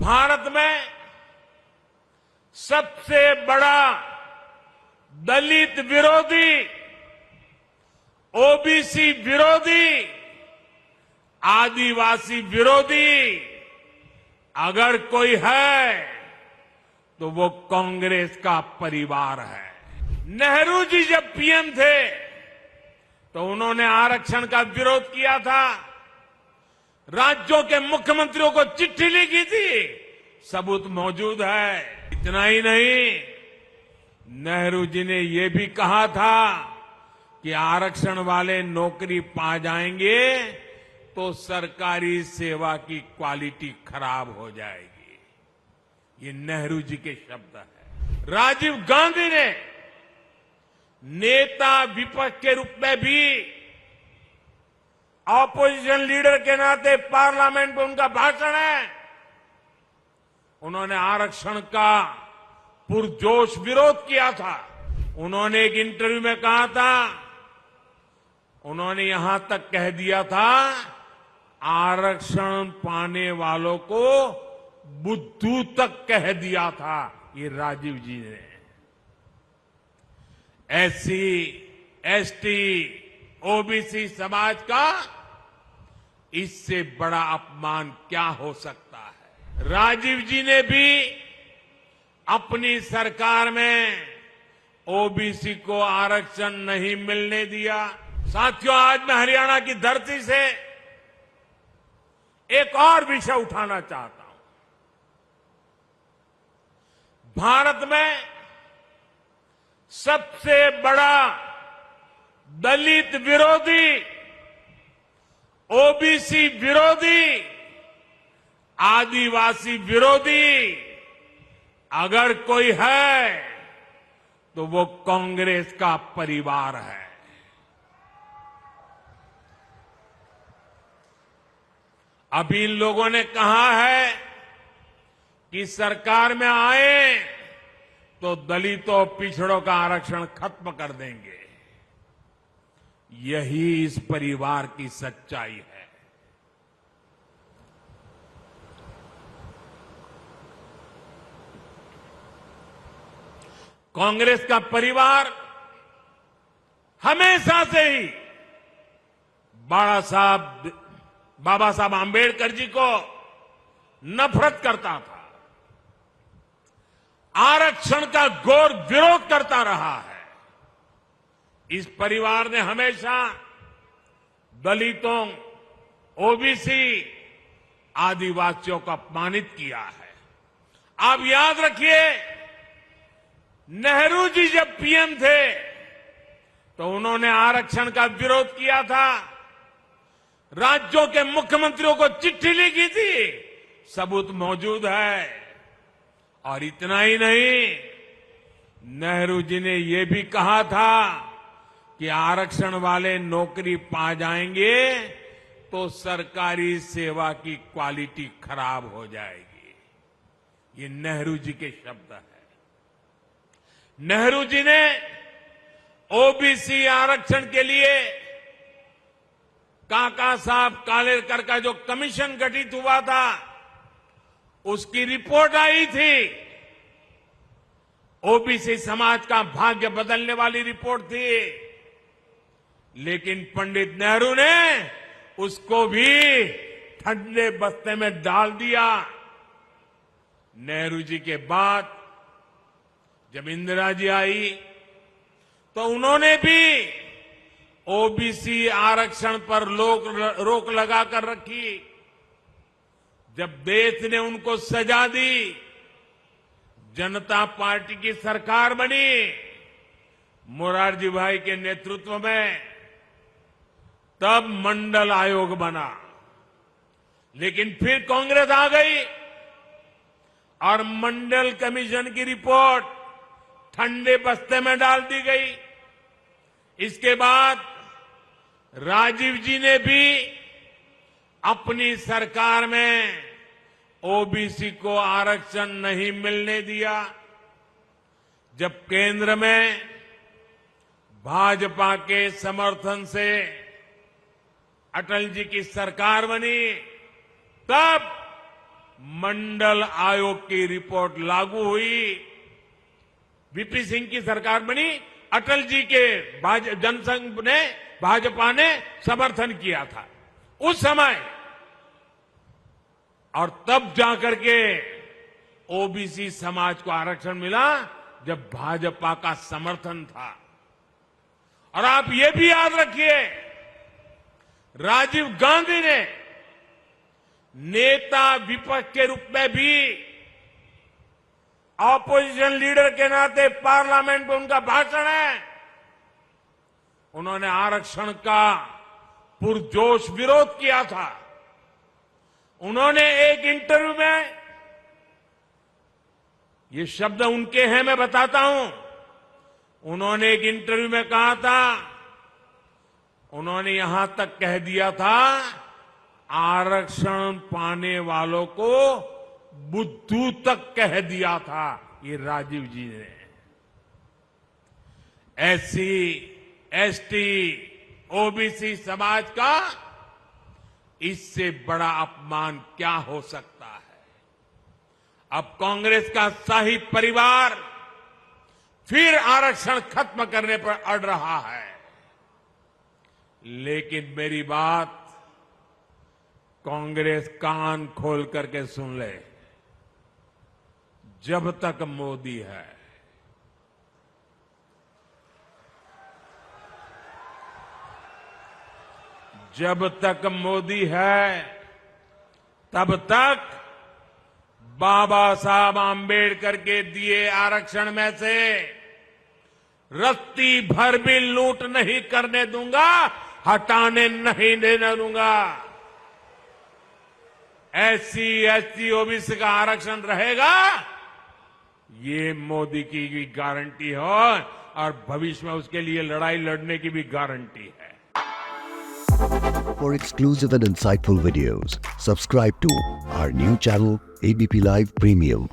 भारत में सबसे बड़ा दलित विरोधी, ओबीसी विरोधी, आदिवासी विरोधी अगर कोई है तो वो कांग्रेस का परिवार है। नेहरू जी जब पीएम थे तो उन्होंने आरक्षण का विरोध किया था, राज्यों के मुख्यमंत्रियों को चिट्ठी लिखी थी, सबूत मौजूद है। इतना ही नहीं, नेहरू जी ने यह भी कहा था कि आरक्षण वाले नौकरी पा जाएंगे तो सरकारी सेवा की क्वालिटी खराब हो जाएगी। ये नेहरू जी के शब्द हैं। राजीव गांधी ने नेता विपक्ष के रूप में भी, ऑपोजिशन लीडर के नाते पार्लियामेंट में उनका भाषण है, उन्होंने आरक्षण का पुरजोश विरोध किया था। उन्होंने एक इंटरव्यू में कहा था, उन्होंने यहां तक कह दिया था, आरक्षण पाने वालों को बुद्धू तक कह दिया था। ये राजीव जी ने। एससी, एसटी, ओबीसी समाज का इससे बड़ा अपमान क्या हो सकता है। राजीव जी ने भी अपनी सरकार में ओबीसी को आरक्षण नहीं मिलने दिया। साथियों, आज मैं हरियाणा की धरती से एक और विषय उठाना चाहता हूं। भारत में सबसे बड़ा दलित विरोधी, ओबीसी विरोधी, आदिवासी विरोधी अगर कोई है तो वो कांग्रेस का परिवार है। अभी इन लोगों ने कहा है कि सरकार में आए तो दलितों, पिछड़ों का आरक्षण खत्म कर देंगे। यही इस परिवार की सच्चाई है। कांग्रेस का परिवार हमेशा से ही बाबा साहब आंबेडकर जी को नफरत करता था, आरक्षण का घोर विरोध करता रहा है। इस परिवार ने हमेशा दलितों, ओबीसी, आदिवासियों को अपमानित किया है। आप याद रखिए, नेहरू जी जब पीएम थे तो उन्होंने आरक्षण का विरोध किया था, राज्यों के मुख्यमंत्रियों को चिट्ठी लिखी थी, सबूत मौजूद है। और इतना ही नहीं, नेहरू जी ने यह भी कहा था कि आरक्षण वाले नौकरी पा जाएंगे तो सरकारी सेवा की क्वालिटी खराब हो जाएगी। ये नेहरू जी के शब्द हैं। नेहरू जी ने ओबीसी आरक्षण के लिए काका साहब कालेलकर का जो कमीशन गठित हुआ था, उसकी रिपोर्ट आई थी। ओबीसी समाज का भाग्य बदलने वाली रिपोर्ट थी, लेकिन पंडित नेहरू ने उसको भी ठंडे बस्ते में डाल दिया। नेहरू जी के बाद जब इंदिरा जी आई तो उन्होंने भी ओबीसी आरक्षण पर रोक लगाकर रखी। जब देश ने उनको सजा दी, जनता पार्टी की सरकार बनी, मोरारजी भाई के नेतृत्व में, तब मंडल आयोग बना। लेकिन फिर कांग्रेस आ गई और मंडल कमीशन की रिपोर्ट ठंडे बस्ते में डाल दी गई। इसके बाद राजीव जी ने भी अपनी सरकार में ओबीसी को आरक्षण नहीं मिलने दिया। जब केंद्र में भाजपा के समर्थन से अटल जी की सरकार बनी, तब मंडल आयोग की रिपोर्ट लागू हुई, वीपी सिंह की सरकार बनी, अटल जी के जनसंघ ने, भाजपा ने समर्थन किया था उस समय, और तब जाकर के ओबीसी समाज को आरक्षण मिला जब भाजपा का समर्थन था। और आप ये भी याद रखिए, राजीव गांधी ने नेता विपक्ष के रूप में भी, ऑपोजिशन लीडर के नाते पार्लियामेंट में उनका भाषण है, उन्होंने आरक्षण का पुरजोश विरोध किया था। उन्होंने एक इंटरव्यू में, ये शब्द उनके हैं, मैं बताता हूं, उन्होंने एक इंटरव्यू में कहा था, उन्होंने यहां तक कह दिया था, आरक्षण पाने वालों को बुद्धू तक कह दिया था ये राजीव जी ने। एससी, एसटी, ओबीसी समाज का इससे बड़ा अपमान क्या हो सकता है। अब कांग्रेस का शाही परिवार फिर आरक्षण खत्म करने पर अड़ रहा है, लेकिन मेरी बात कांग्रेस कान खोल करके सुन ले, जब तक मोदी है, जब तक मोदी है, तब तक बाबा साहब आंबेडकर के दिए आरक्षण में से रत्ती भर भी लूट नहीं करने दूंगा, हटाने नहीं देने दूंगा। एससी, एसटी, ओबीसी का आरक्षण रहेगा, ये मोदी की भी गारंटी हो, और भविष्य में उसके लिए लड़ाई लड़ने की भी गारंटी है। For exclusive and insightful videos, subscribe to our new channel ABP Live Premium.